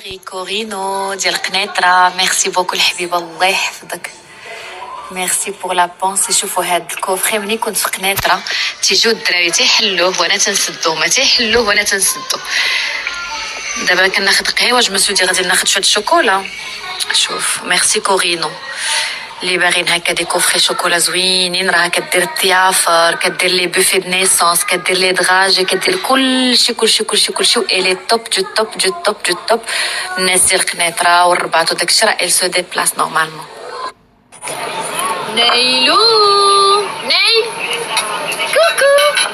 شيري كورينو ديال قنيطرة، ميرسي بوكو الحبيبة، الله يحفظك. ميرسي بوغ لا بونسي. شوفوا هاد الكوفري ملي كنت في قنيطرة تيجيو الدراري تيحلوه وانا تنسدوه، ما تيحلوه وانا تنسدو. دابا كناخد قهوة جو مسو دي غادي ناخد شوية شوكولا. شوف ميرسي كورينو. اللي باغيين هكا دي كوفري شوكولا زوينين راه كدير التيافر، كدير لي بوفي دو نيسونس، كدير لي دغاجي، كدير كلشي كلشي كلشي كلشي، اي لي توب جو توب جو توب جو توب. الناس ديال قنيطرة والرباط وداكشي راه ال سو ديبلاس نورمالمون. نايلو نايل كوكو.